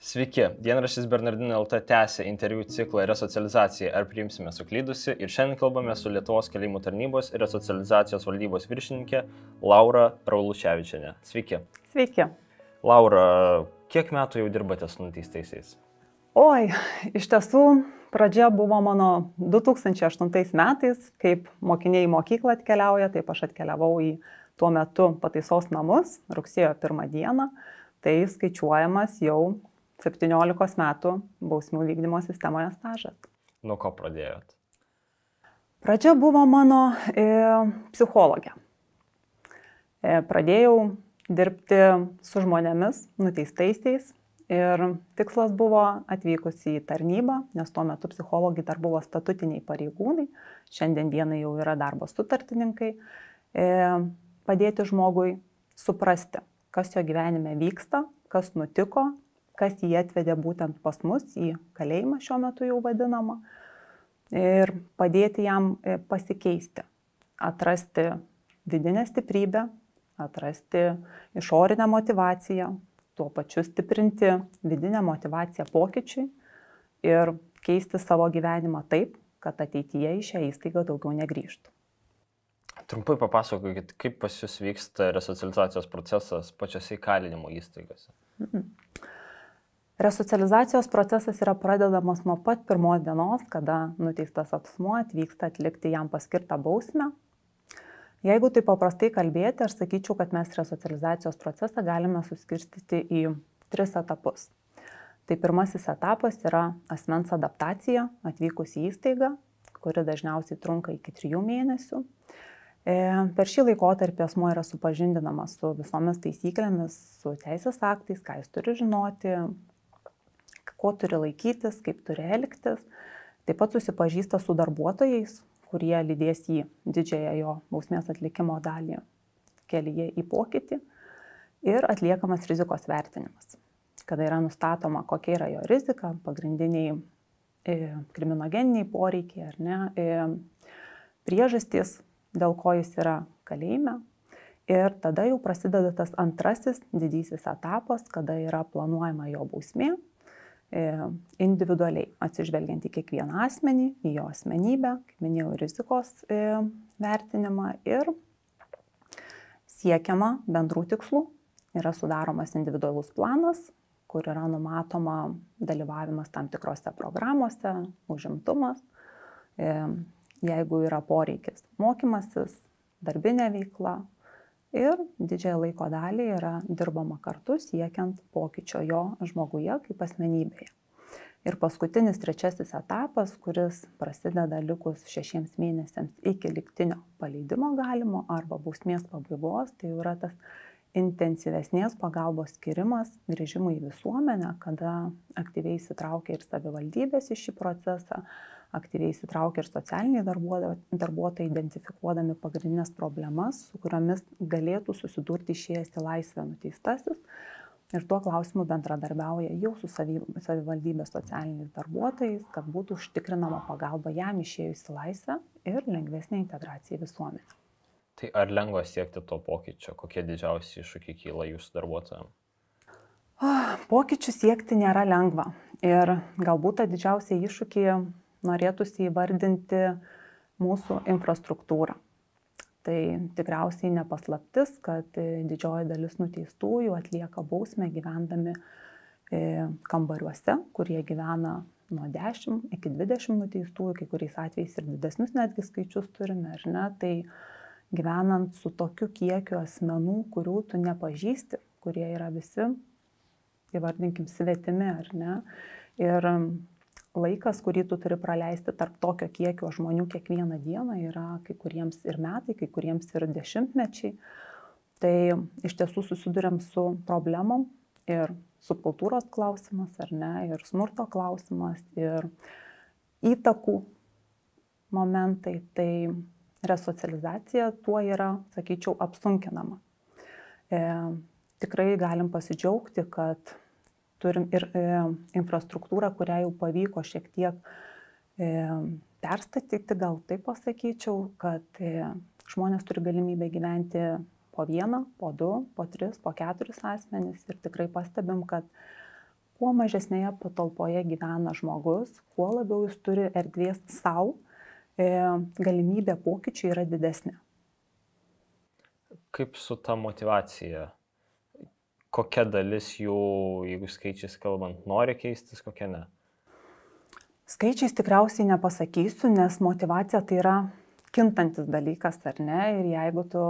Sveiki, dienraštis Bernardinų LT tęsia interviu ciklą Resocializacija, ar priimsime suklydusi, ir šiandien kalbame su Lietuvos kalėjimų tarnybos ir resocializacijos valdybos viršininkė Laura Rauluševičienė. Sveiki. Sveiki. Laura, kiek metų jau dirbate su nuteistaisiais? Oi, iš tiesų pradžia buvo mano 2008 metais, kaip mokiniai į mokyklą atkeliauja, taip aš atkeliavau į tuo metu pataisos namus rugsėjo 1 dieną, tai skaičiuojamas jau 17 metų bausmių vykdymo sistemoje stažas. Nuo ko pradėjot? Pradžia buvo mano psichologė. Pradėjau dirbti su žmonėmis, nuteistaisiais, ir tikslas buvo atvykus į tarnybą, nes tuo metu psichologai dar buvo statutiniai pareigūnai, šiandien dienai jau yra darbo sutartininkai, padėti žmogui suprasti, kas jo gyvenime vyksta, kas nutiko, kas jį atvedė būtent pas mus į kalėjimą šiuo metu jau vadinamą, ir padėti jam pasikeisti, atrasti vidinę stiprybę, atrasti išorinę motyvaciją, tuo pačiu stiprinti vidinę motyvaciją pokyčiui ir keisti savo gyvenimą taip, kad ateityje į šią įstaigą daugiau negrįžtų. Trumpai papasakokit, kaip pas jūs vyksta resocializacijos procesas pačiose įkalinimo įstaigose. Resocializacijos procesas yra pradedamas nuo pat pirmos dienos, kada nuteistas asmuo atvyksta atlikti jam paskirtą bausmę. Jeigu tai paprastai kalbėti, aš sakyčiau, kad mes resocializacijos procesą galime suskirstyti į 3 etapus. Tai pirmasis etapas yra asmens adaptacija atvykus į įstaigą, kuri dažniausiai trunka iki 3 mėnesių. Per šį laikotarpį asmuo yra supažindinamas su visomis taisyklėmis, su teisės aktais, ką jis turi žinoti, ko turi laikytis, kaip turi elgtis. Taip pat susipažįsta su darbuotojais, kurie lydės į didžiąją jo bausmės atlikimo dalį kelyje į pokytį, ir atliekamas rizikos vertinimas, kada yra nustatoma, kokia yra jo rizika, pagrindiniai kriminogeniniai poreikiai, ar ne, priežastys, dėl ko jis yra kalėjime. Ir tada jau prasideda tas antrasis didysis etapas, kada yra planuojama jo bausmė individualiai, atsižvelgiant į kiekvieną asmenį, į jo asmenybę, kaip minėjau, rizikos vertinimą, ir siekiama bendrų tikslų. Yra sudaromas individualus planas, kur yra numatoma dalyvavimas tam tikrose programuose, užimtumas, jeigu yra poreikis mokymasis, darbinė veikla, ir didžiąją laiko dalį yra dirbama kartu siekiant pokyčio jo žmoguje kaip asmenybėje. Ir paskutinis trečiasis etapas, kuris prasideda likus 6 mėnesiams iki lygtinio paleidimo galimo arba bausmės pabaigos, tai yra tas intensyvesnės pagalbos skirimas grįžimui į visuomenę, kada aktyviai įsitraukia ir savivaldybės į šį procesą, aktyviai įsitraukia ir socialiniai darbuotojai, identifikuodami pagrindinės problemas, su kuriomis galėtų susidurti išėjęs į laisvę nuteistasis. Ir tuo klausimu bendradarbiauja jau su savivaldybės socialiniais darbuotojais, kad būtų užtikrinama pagalba jam išėjus į laisvę ir lengvesnė integracija į visuomenę. Tai ar lengva siekti to pokyčio? Kokie didžiausi iššūkiai kyla jūsų darbuotojams? Pokyčių siekti nėra lengva. Ir galbūt tą didžiausią iššūkį norėtųsi įvardinti mūsų infrastruktūrą. Tai tikriausiai nepaslaptis, kad didžioji dalis nuteistųjų atlieka bausmę gyvendami kambariuose, kurie gyvena nuo 10 iki 20 nuteistųjų, kai kuriais atvejais ir didesnius netgi skaičius turime, ar ne? Tai gyvenant su tokiu kiekiu asmenų, kurių tu nepažįsti, kurie yra visi, įvardinkim, svetimi, ar ne? Ir laikas, kurį tu turi praleisti tarp tokio kiekio žmonių kiekvieną dieną, yra kai kuriems ir metai, kai kuriems ir dešimtmečiai. Tai iš tiesų susiduriam su problemom ir subkultūros klausimas, ar ne, ir smurto klausimas, ir įtakų momentai. Tai resocializacija tuo yra, sakyčiau, apsunkinama. Tikrai galim pasidžiaugti, kad turim ir infrastruktūrą, kurią jau pavyko šiek tiek perstatyti, gal taip pasakyčiau, kad žmonės turi galimybę gyventi po 1, po 2, po 3, po 4 asmenis, ir tikrai pastebim, kad kuo mažesnėje patalpoje gyvena žmogus, kuo labiau jis turi erdvės savo, galimybė pokyčių yra didesnė. Kaip su ta motivacija? Kokia dalis jų, jeigu skaičiais kalbant, nori keistis, kokia ne? Skaičiais tikriausiai nepasakysiu, nes motivacija tai yra kintantis dalykas, ar ne? Ir jeigu tu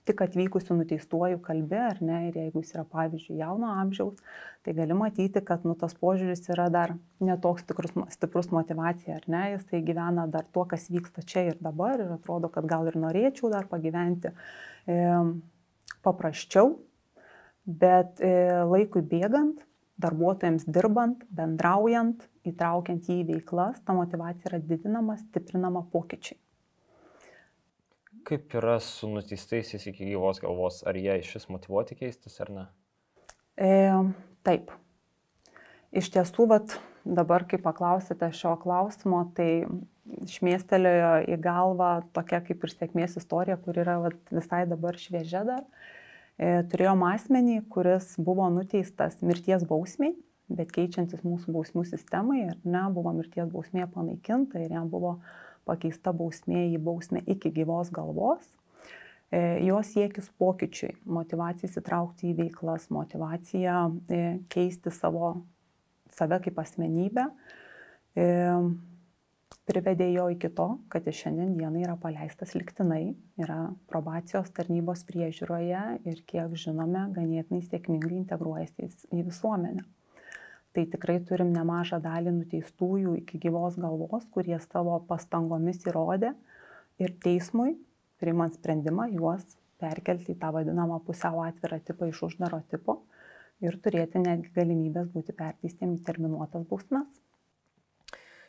tik atvykusiu nuteistuoju kalbi, ar ne? Ir jeigu jis yra, pavyzdžiui, jauno amžiaus, tai gali matyti, kad tas požiūris yra dar netoks stiprus motivacija, ar ne? Jis tai gyvena dar tuo, kas vyksta čia ir dabar ir atrodo, kad gal ir norėčiau dar pagyventi paprasčiau, bet laikui bėgant, darbuotojams dirbant, bendraujant, įtraukiant jį į veiklas, ta motivacija yra didinama, stiprinama pokyčiai. Kaip yra su nuteistaisiais iki gyvos galvos? Ar jie iš vis motyvuoti keistis ar ne? Taip. Iš tiesų, dabar, kai paklausėte šio klausimo, tai šmėstelėjo į galvą tokia kaip ir sėkmės istorija, kur yra visai dabar šviežia dar. Turėjom asmenį, kuris buvo nuteistas mirties bausmiai, bet keičiantis mūsų bausmių sistemai, ar ne, buvo mirties bausmė panaikinta ir jam buvo pakeista bausmė į bausmę iki gyvos galvos. Jo siekis pokyčiui, motyvacija įsitraukti į veiklas, motyvacija keisti save kaip asmenybę, privedė jo iki to, kad jis šiandien dienai yra paleistas lygtinai, yra probacijos tarnybos priežiūroje ir, kiek žinome, ganėtinai sėkmingai integruojasi į visuomenę. Tai tikrai turim nemažą dalį nuteistųjų iki gyvos galvos, kurie savo pastangomis įrodė ir teismui, priimant sprendimą, juos perkelti į tą vadinamą pusiau atvirą tipą iš uždaro tipo ir turėti netgi galimybės būti perteistiem į terminuotas bausmes.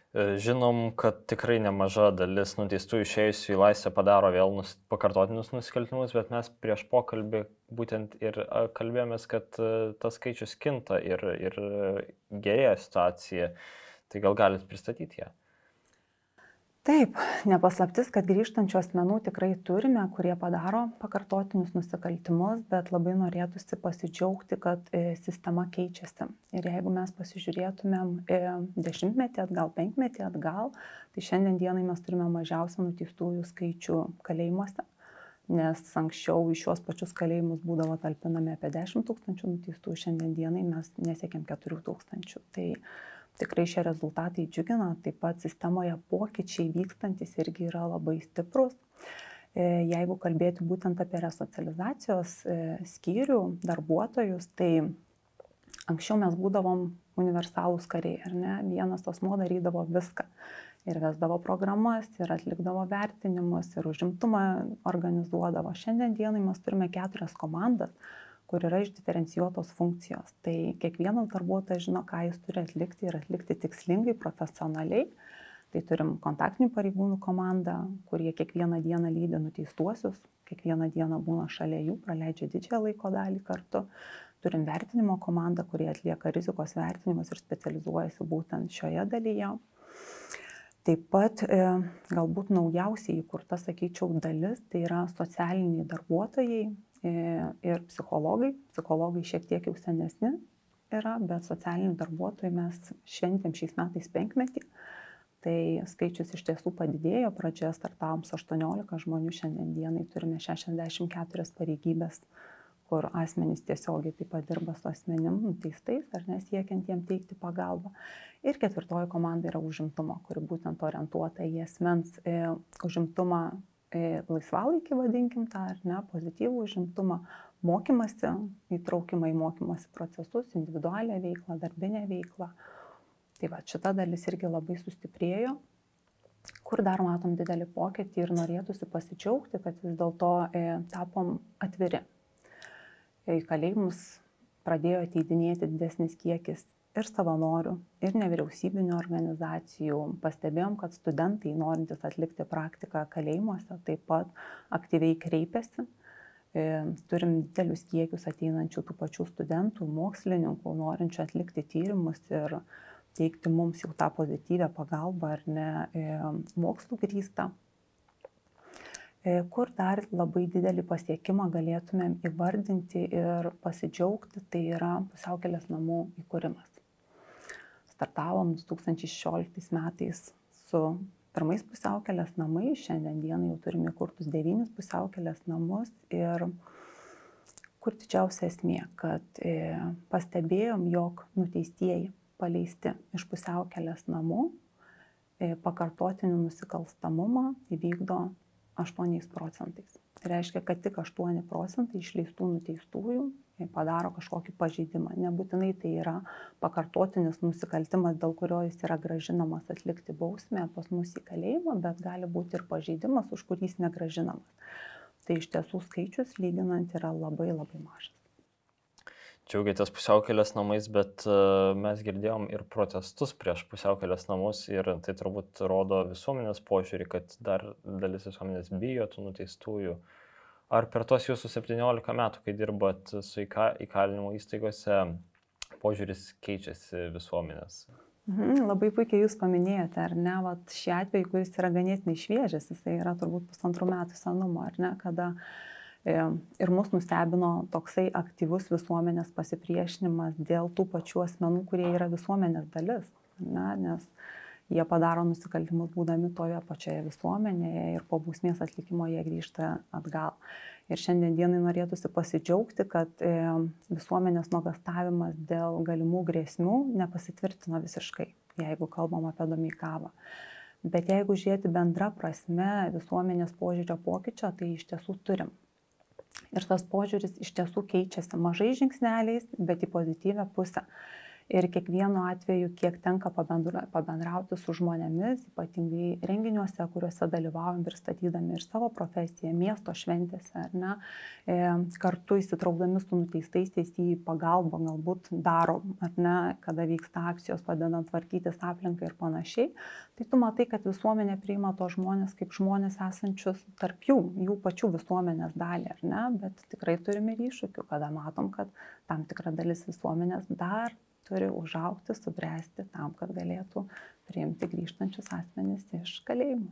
Žinom, kad tikrai nemaža dalis nuteistų išėjusių į laisvę padaro vėl pakartotinius nusikaltimus, bet mes prieš pokalbį būtent ir kalbėjomės, kad tas skaičius kinta ir gerėja situacija. Tai gal galit pristatyti ją? Taip, nepaslaptis, kad grįžtančių asmenų tikrai turime, kurie padaro pakartotinius nusikaltimus, bet labai norėtųsi pasidžiaugti, kad sistema keičiasi. Ir jeigu mes pasižiūrėtumėm 10-metį atgal, 5-metį atgal, tai šiandien dienai mes turime mažiausią nuteistųjų skaičių kalėjimuose, nes anksčiau į šios pačius kalėjimus būdavo talpinami apie 10 000 nuteistųjų, šiandien dienai mes nesiekėm 4 000. Tai tikrai šie rezultatai džiugina, taip pat sistemoje pokyčiai vykstantis irgi yra labai stiprus. Jeigu kalbėti būtent apie resocializacijos skyrių darbuotojus, tai anksčiau mes būdavom universalūs kariai, ar ne? Vienas asmuo darydavo viską ir vesdavo programas, ir atlikdavo vertinimus, ir užimtumą organizuodavo. Šiandien dienai mes turime 4 komandas, kur yra išdiferencijuotos funkcijos. Tai kiekvienas darbuotojas žino, ką jis turi atlikti ir atlikti tikslingai, profesionaliai. Tai turim kontaktinių pareigūnų komandą, kurie kiekvieną dieną lydi nuteistuosius, kiekvieną dieną būna šalia jų, praleidžia didžiąją laiko dalį kartu. Turim vertinimo komandą, kurie atlieka rizikos vertinimus ir specializuojasi būtent šioje dalyje. Taip pat galbūt naujausiai įkurta, sakyčiau, dalis, tai yra socialiniai darbuotojai ir psichologai. Psichologai šiek tiek jau senesni yra, bet socialinių darbuotojų mes šventėm šiais metais 5-metį. Tai skaičius iš tiesų padidėjo, pradžioje startavom su 18 žmonių, šiandien dienai turime 64 pareigybės, kur asmenys tiesiogiai taip pat dirba su asmenim nuteistais, ar nesiekiant jiem teikti pagalbą. Ir 4 komanda yra užimtumo, kuri būtent orientuota į asmens užimtumą laisvalaikį, vadinkim tą, ar ne, pozityvų užimtumą, mokymasi, įtraukimą į mokymosi procesus, individualią veiklą, darbinę veiklą. Tai va, šita dalis irgi labai sustiprėjo, kur dar matom didelį pokytį ir norėtųsi pasidžiaugti, kad vis dėlto tapom atviri. Į kalėjimus pradėjo ateidinėti didesnis kiekis ir savanorių, ir nevyriausybinių organizacijų. Pastebėjom, kad studentai, norintys atlikti praktiką kalėjimuose, taip pat aktyviai kreipiasi. Turim didelius kiekius ateinančių tų pačių studentų, mokslininkų, norinčių atlikti tyrimus ir teikti mums jau tą pozityvę pagalbą ar ne mokslų grįstą. Kur dar labai didelį pasiekimą galėtumėm įvardinti ir pasidžiaugti, tai yra pusiaukelės namų įkūrimas. Startavom 2016 metais su pirmais pusiaukelės namais, šiandien dienai jau turime įkurtus 9 pusiaukelės namus ir kur didžiausia esmė, kad pastebėjom, jog nuteistieji paleisti iš pusiaukelės namų pakartotinį nusikalstamumą įvykdo 8%. Tai reiškia, kad tik 8% išleistų nuteistųjų padaro kažkokį pažeidimą. Nebūtinai tai yra pakartotinis nusikaltimas, dėl kurio jis yra grąžinamas atlikti bausmę pas mus į kalėjimą, bet gali būti ir pažeidimas, už kurį jis negrąžinamas. Tai iš tiesų skaičius lyginant yra labai labai mažas. Džiaugiatės pusiaukelės namais, bet mes girdėjom ir protestus prieš pusiaukelės namus ir tai turbūt rodo visuomenės požiūrį, kad dar dalis visuomenės bijo tų nuteistųjų. Ar per tos jūsų 17 metų, kai dirbat su įkalinimo įstaigose, požiūris keičiasi visuomenės? Labai puikiai jūs paminėjote, ar ne, vat šį atvejį, kuris yra ganėtinai šviežias, jis yra turbūt 1,5 metų senumo, ar ne, kada ir mus nustebino toksai aktyvus visuomenės pasipriešinimas dėl tų pačių asmenų, kurie yra visuomenės dalis, ne, nes jie padaro nusikaltimus būdami toje pačioje visuomenėje ir po bausmės atlikimo jie grįžta atgal. Ir šiandien dienai norėtųsi pasidžiaugti, kad visuomenės nuogąstavimas dėl galimų grėsmių nepasitvirtino visiškai, jeigu kalbam apie Domeikavą. Bet jeigu žiūrėti bendra prasme visuomenės požiūrio pokyčio, tai iš tiesų turim. Ir tas požiūris iš tiesų keičiasi mažais žingsneliais, bet į pozityvę pusę. Ir kiekvienu atveju, kiek tenka pabendrauti su žmonėmis, ypatingai renginiuose, kuriuose dalyvaujam pristatydami ir savo profesiją, miesto šventėse, ar ne, kartu įsitraukdami su nuteistaisiais į pagalbą, galbūt darom, ar ne, kada vyksta akcijos, padedant tvarkytis aplinką ir panašiai, tai tu matai, kad visuomenė priima tos žmonės kaip žmonės esančius tarp jų pačių visuomenės dalį, ar ne, bet tikrai turime ir iššūkių, kada matom, kad tam tikra dalis visuomenės dar turi užaugti, subręsti tam, kad galėtų priimti grįžtančius asmenys iš kalėjimų.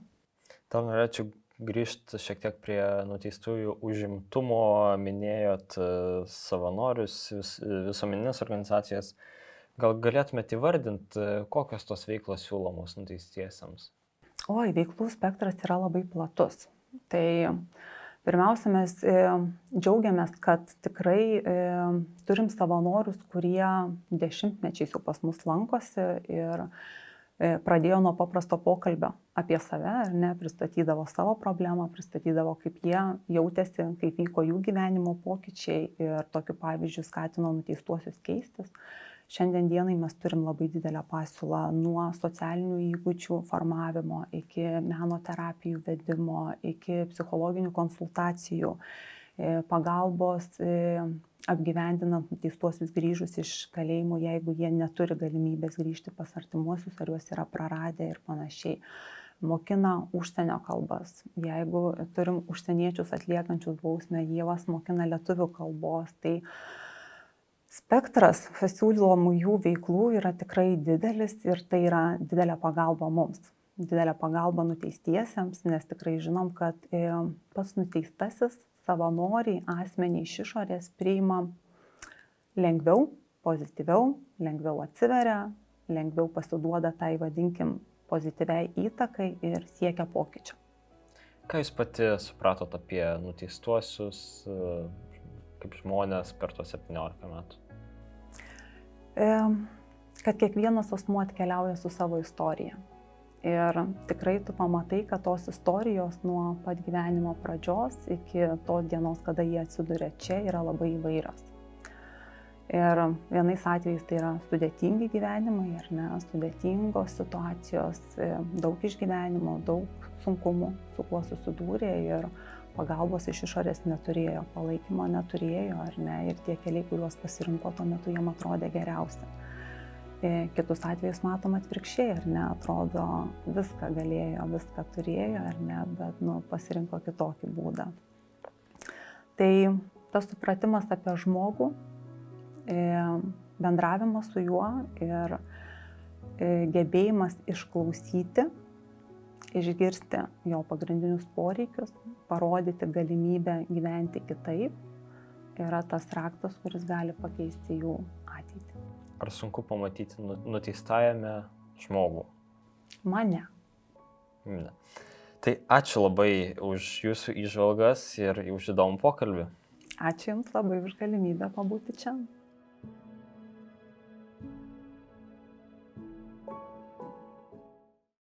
Dar norėčiau grįžti šiek tiek prie nuteistųjų užimtumo, minėjot savanorius, visuomeninės organizacijas. Gal galėtumėte įvardinti, kokios tos veiklos siūlomos nuteistiesiems? Veiklų spektras yra labai platus. Tai pirmiausia, mes džiaugiamės, kad tikrai turim savanorius, kurie dešimtmečiais jau pas mus lankosi ir pradėjo nuo paprasto pokalbio apie save, ar ne, pristatydavo savo problemą, pristatydavo, kaip jie jautėsi, kaip vyko jų gyvenimo pokyčiai ir tokiu pavyzdžiu skatino nuteistuosius keistis. Šiandien dienai mes turim labai didelę pasiūlą nuo socialinių įgūdžių formavimo iki meno terapijų vedimo, iki psichologinių konsultacijų, pagalbos apgyvendinant nuteistuosius grįžus iš kalėjimų, jeigu jie neturi galimybės grįžti pas artimuosius ar juos yra praradę ir panašiai. Mokina užsienio kalbas. Jeigu turim užsieniečius atliekančius bausmę, jie juos mokina lietuvių kalbos. Tai spektras pasiūlomų jų veiklų yra tikrai didelis ir tai yra didelė pagalba mums. Didelė pagalba nuteistiesiems, nes tikrai žinom, kad pats nuteistasis savanoriai asmenį iš išorės priima lengviau, pozityviau, lengviau atsiveria, lengviau pasiduoda tai, vadinkim, pozityviai įtakai ir siekia pokyčio. Ką jūs pati supratot apie nuteistuosius kaip žmonės per tos 17 metų? Kad kiekvienas asmuo atkeliauja su savo istorija. Ir tikrai tu pamatai, kad tos istorijos nuo pat gyvenimo pradžios iki tos dienos, kada jie atsiduria čia, yra labai įvairios. Ir vienais atvejais tai yra sudėtingi gyvenimai, ar ne, sudėtingos situacijos, daug išgyvenimo, daug sunkumų, su kuo susidūrė ir pagalbos iš išorės neturėjo, palaikymo neturėjo, ar ne, ir tie keliai, kuriuos pasirinko tuo metu, jiem atrodė geriausia. Kitus atvejus matom atvirkščiai, ar ne, atrodo viską galėjo, viską turėjo, ar ne, bet pasirinko kitokį būdą. Tai tas supratimas apie žmogų, bendravimas su juo ir gebėjimas išklausyti, išgirsti jo pagrindinius poreikius, parodyti galimybę gyventi kitaip, yra tas raktas, kuris gali pakeisti jų ateitį. Ar sunku pamatyti nuteistajame žmogų? Mane. Ne. Tai ačiū labai už jūsų įžvalgas ir už įdomų pokalbį. Ačiū Jums labai už galimybę pabūti čia.